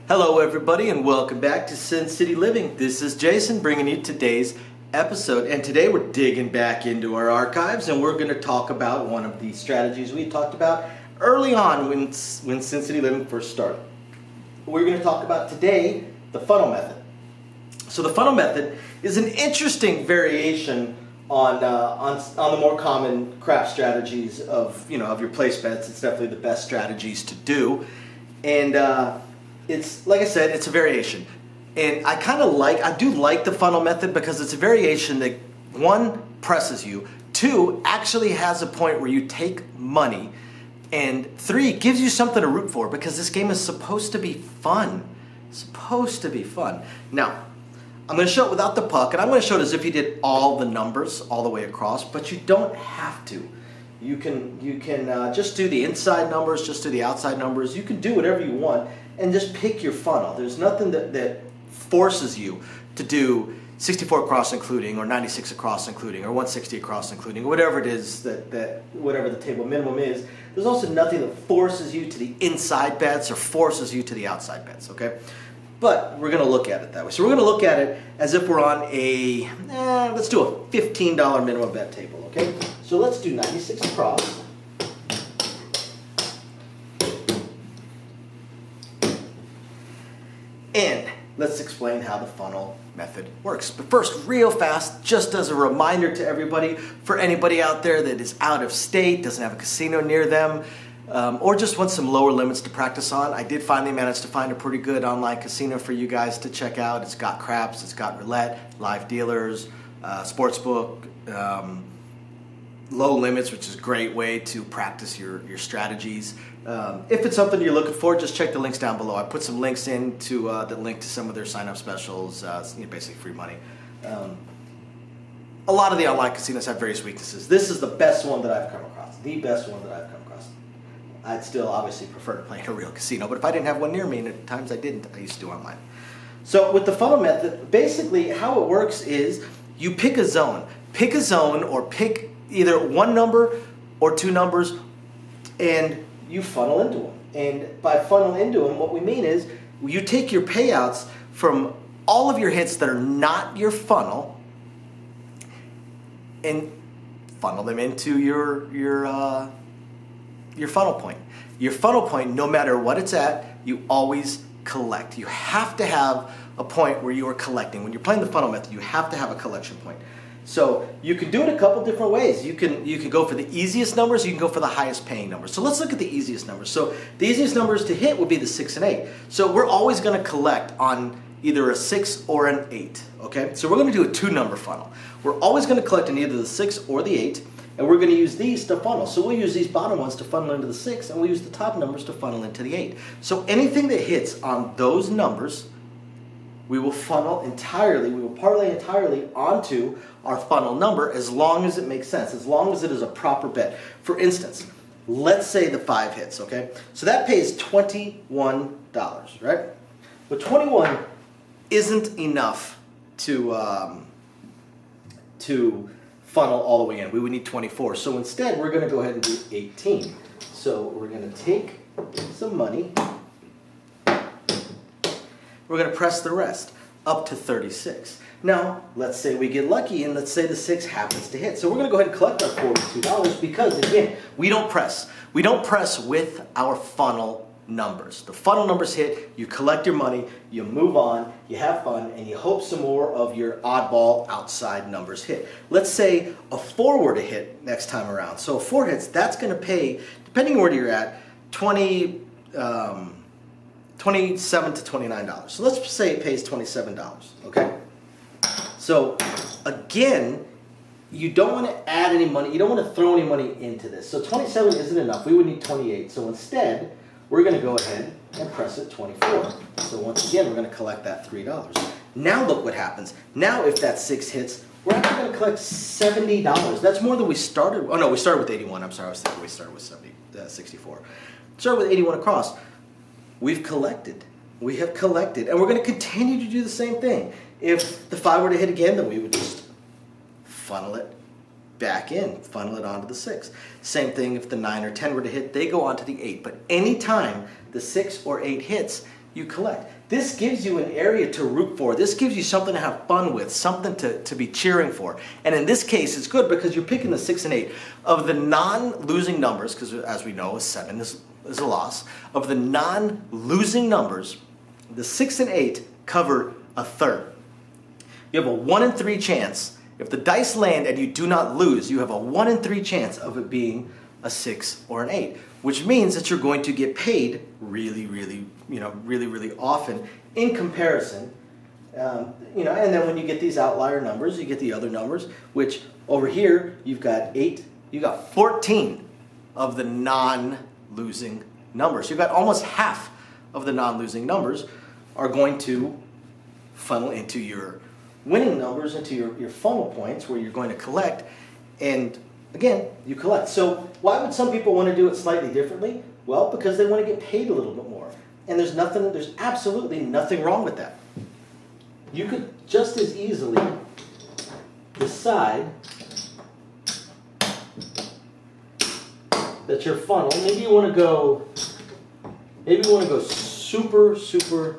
Hello everybody and welcome back to Sin City Living. This is Jason bringing you today's episode, and today we're digging back into our archives and we're going to talk about one of the strategies we talked about early on when Sin City Living first started. We're going to talk about today the funnel method. So the funnel method is an interesting variation on the more common craft strategies of your place bets. It's definitely the best strategies to do, and it's, like I said, it's a variation. And I do like the funnel method because it's a variation that, one, presses you, two, actually has a point where you take money, and three, gives you something to root for because this game is supposed to be fun. Now, I'm going to show it without the puck, and I'm going to show it as if you did all the numbers all the way across, but you don't have to. You can just do the inside numbers, just do the outside numbers. You can do whatever you want and just pick your funnel. There's nothing that forces you to do 64 across including, or 96 across including, or 160 across including, or whatever it is that whatever the table minimum is. There's also nothing that forces you to the inside bets or forces you to the outside bets, okay? But we're going to look at it that way. So we're going to look at it as if we're on let's do a $15 minimum bet table, okay? So let's do 96 across. And let's explain how the funnel method works. But first, real fast, just as a reminder to everybody, for anybody out there that is out of state, doesn't have a casino near them, or just wants some lower limits to practice on, I did finally manage to find a pretty good online casino for you guys to check out. It's got craps, it's got roulette, live dealers, sportsbook, low limits, which is a great way to practice your strategies. If it's something you're looking for, just check the links down below. I put some links in to that link to some of their sign-up specials, basically free money. A lot of the online casinos have various weaknesses. This is the best one that I've come across, I'd still obviously prefer to play in a real casino, but if I didn't have one near me, and at times I didn't, I used to do online. So with the funnel method, basically how it works is you pick a zone. Pick a zone or pick either one number or two numbers, and you funnel into them. And by funnel into them, what we mean is you take your payouts from all of your hits that are not your funnel and funnel them into your funnel point. Your funnel point, no matter what it's at, you always collect. You have to have a point where you are collecting. When you're playing the funnel method, you have to have a collection point. So you can do it a couple different ways. You can go for the easiest numbers, you can go for the highest paying numbers. So let's look at the easiest numbers. So the easiest numbers to hit would be the 6 and 8. So we're always going to collect on either a 6 or an 8, okay? So we're going to do a 2-number funnel. We're always going to collect in either the 6 or the 8, and we're going to use these to funnel. So we'll use these bottom ones to funnel into the 6, and we'll use the top numbers to funnel into the 8. So anything that hits on those numbers, we will parlay entirely onto our funnel number as long as it makes sense, as long as it is a proper bet. For instance, let's say the 5 hits, okay? So that pays $21, right? But 21 isn't enough to funnel all the way in. We would need 24. So instead, we're going to go ahead and do 18. So we're going to take some money. We're going to press the rest up to 36. Now, let's say we get lucky and let's say the 6 happens to hit. So we're going to go ahead and collect our $42 because, again, we don't press. We don't press with our funnel numbers. The funnel numbers hit, you collect your money, you move on, you have fun, and you hope some more of your oddball outside numbers hit. Let's say a 4 were to hit next time around. So a 4 hits, that's going to pay, depending on where you're at, $27 to $29. So let's say it pays $27, okay? So again, you don't want to add any money, you don't want to throw any money into this. So 27 isn't enough, we would need 28. So instead, we're going to go ahead and press it 24. So once again, we're going to collect that $3. Now look what happens. Now if that 6 hits, we're actually going to collect $70. That's more than we started. Oh no, we started with 81. I'm sorry, I was thinking we started with 64. Started with 81 across. We've collected. We have collected, and we're going to continue to do the same thing. If the 5 were to hit again, then we would just funnel it back in, funnel it onto the 6. Same thing if the 9 or 10 were to hit, they go onto the 8. But anytime the 6 or 8 hits, you collect. This gives you an area to root for. This gives you something to have fun with, something to be cheering for. And in this case, it's good because you're picking the 6 and 8. Of the non-losing numbers, because as we know, 7 is a loss. Of the non-losing numbers, the 6 and 8 cover a third. You have a 1 in 3 chance. If the dice land and you do not lose, you have a 1 in 3 chance of it being a 6 or an 8, which means that you're going to get paid really often in comparison. And then when you get these outlier numbers, you get the other numbers, which over here you've got 8, you got 14 of the non-losing numbers. You've got almost half of the non-losing numbers are going to funnel into your winning numbers, into your funnel points where you're going to collect, and again, you collect. So why would some people want to do it slightly differently? Well, because they want to get paid a little bit more. And there's absolutely nothing wrong with that. You could just as easily decide that your funnel, maybe you want to go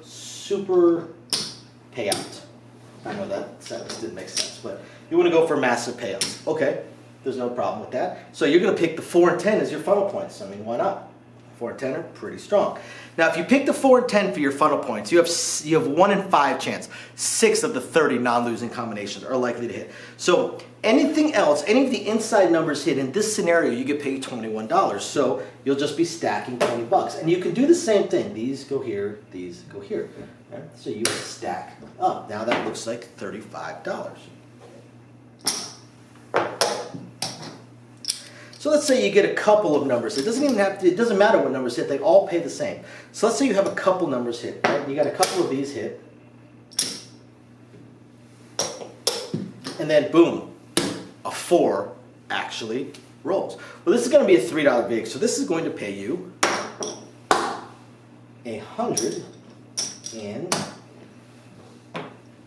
super payout. I know that didn't make sense, but you want to go for massive payouts. Okay, there's no problem with that. So you're going to pick the 4 and 10 as your funnel points. I mean, why not? 4 and 10 are pretty strong. Now, if you pick the 4 and 10 for your funnel points, you have 1 in 5 chance. 6 of the 30 non-losing combinations are likely to hit. So anything else, any of the inside numbers hit in this scenario, you get paid $21. So you'll just be stacking $20. And you can do the same thing. These go here, these go here. Right? So you stack up. Now that looks like $35. So let's say you get a couple of numbers. It doesn't matter what numbers hit, they all pay the same. So let's say you have a couple numbers hit, right? You got a couple of these hit. And then boom, a 4 actually rolls. Well, this is going to be a $3 vig, so this is going to pay you $107.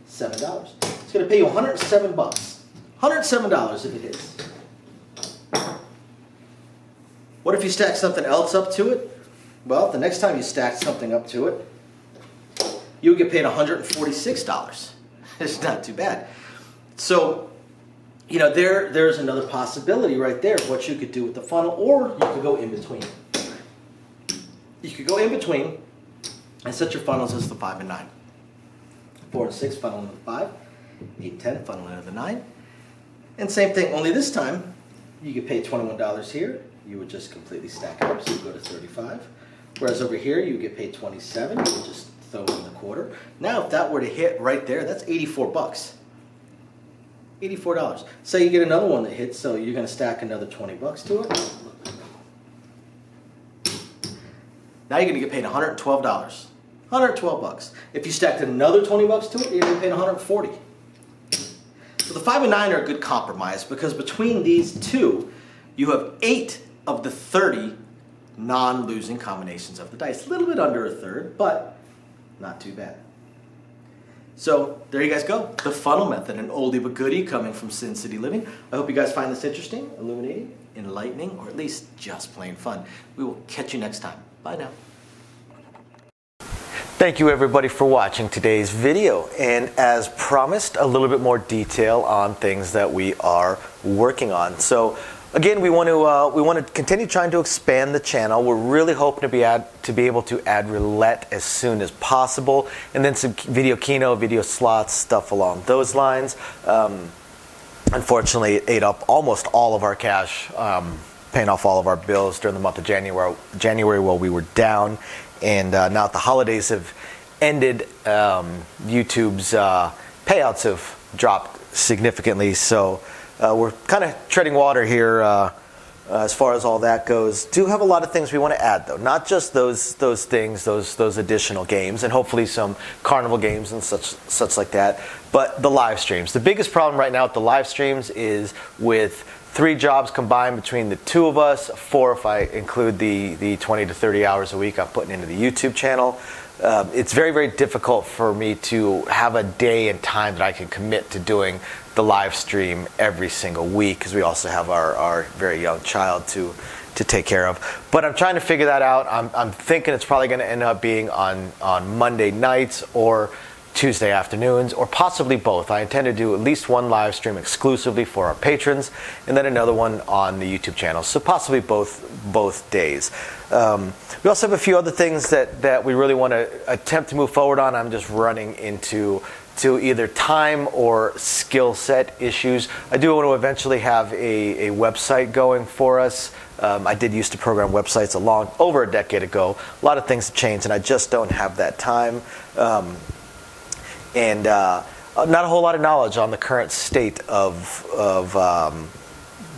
It's going to pay you $107. $107 if it hits. What if you stack something else up to it? Well, the next time you stack something up to it, you would get paid $146. It's not too bad. So, there's another possibility right there of what you could do with the funnel, or you could go in between. You could go in between and set your funnels as the 5 and 9. 4 and 6 funnel into the 5, 8 and 10 funnel into the 9. And same thing, only this time you get paid $21 here. You would just completely stack it up, so you go to 35. Whereas over here, you get paid 27. You would just throw in the quarter. Now, if that were to hit right there, that's $84. $84. Say you get another one that hits, so you're going to stack another $20 to it. Now you're going to get paid $112. $112. If you stacked another $20 to it, you're going to get paid $140. So the 5 and 9 are a good compromise because between these two, you have 8 of the 30 non-losing combinations of the dice. A little bit under a third, but not too bad. So there you guys go. The funnel method, an oldie but goodie coming from Sin City Living. I hope you guys find this interesting, illuminating, enlightening, or at least just plain fun. We will catch you next time. Bye now. Thank you everybody for watching today's video, and as promised, a little bit more detail on things that we are working on. So again, we want to continue trying to expand the channel. We're really hoping to be able to add roulette as soon as possible, and then some video keno, video slots, stuff along those lines. Unfortunately, it ate up almost all of our cash, paying off all of our bills during the month of January while we were down. And now that the holidays have ended, YouTube's payouts have dropped significantly. So we're kind of treading water here as far as all that goes. Do have a lot of things we want to add, though. Not just those things, those additional games, and hopefully some carnival games and such like that. But the live streams. The biggest problem right now with the live streams is with 3 jobs combined between the 2 of us, 4 if I include the 20 to 30 hours a week I'm putting into the YouTube channel. It's very, very difficult for me to have a day and time that I can commit to doing the live stream every single week, because we also have our very young child to to take care of. But I'm trying to figure that out. I'm thinking it's probably going to end up being on Monday nights or Tuesday afternoons, or possibly both. I intend to do at least one live stream exclusively for our patrons, and then another one on the YouTube channel. So possibly both days. We also have a few other things that we really want to attempt to move forward on. I'm just running into either time or skill set issues. I do want to eventually have a website going for us. I did used to program websites over a decade ago. A lot of things have changed, and I just don't have that time. And not a whole lot of knowledge on the current state of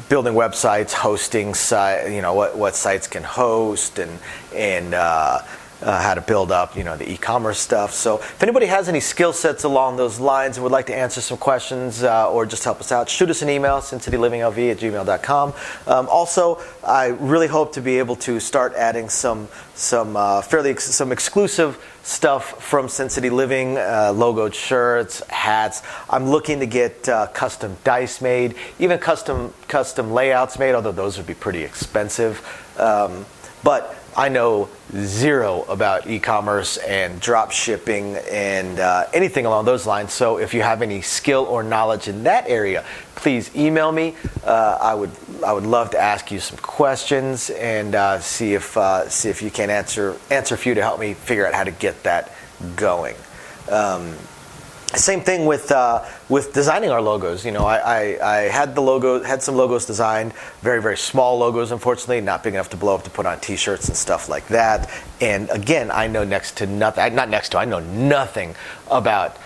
building websites, hosting what sites can host, and how to build up the e-commerce stuff. So if anybody has any skill sets along those lines and would like to answer some questions or just help us out, shoot us an email, sincitylivingLV@gmail.com. Also, I really hope to be able to start adding some exclusive stuff from Sin City Living, logoed shirts, hats. I'm looking to get custom dice made, even custom layouts made, although those would be pretty expensive. But I know zero about e-commerce and drop shipping and anything along those lines. So if you have any skill or knowledge in that area, please email me. I would love to ask you some questions and see if you can answer a few to help me figure out how to get that going. Same thing with designing our logos. I had some logos designed, very, very small logos, unfortunately, not big enough to blow up to put on t-shirts and stuff like that. And again, I know I know nothing about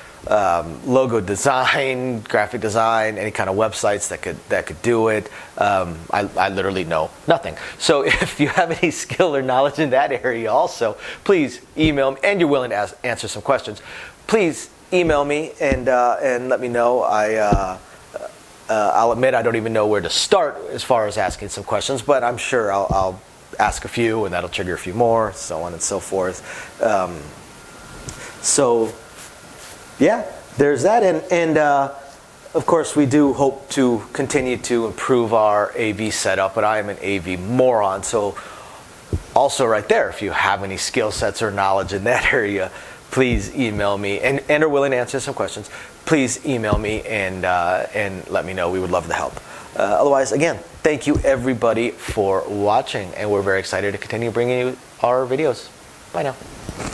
logo design, graphic design, any kind of websites that could do it. I literally know nothing. So if you have any skill or knowledge in that area also, please email me, and you're willing to answer some questions, please email me and let me know. I'll admit I don't even know where to start as far as asking some questions, but I'm sure I'll ask a few, and that'll trigger a few more, so on and so forth. So yeah, there's that, and of course we do hope to continue to improve our AV setup, but I am an AV moron, so also right there, if you have any skill sets or knowledge in that area, please email me, and are willing to answer some questions. Please email me and let me know. We would love to help. Otherwise, again, thank you everybody for watching, and we're very excited to continue bringing you our videos. Bye now.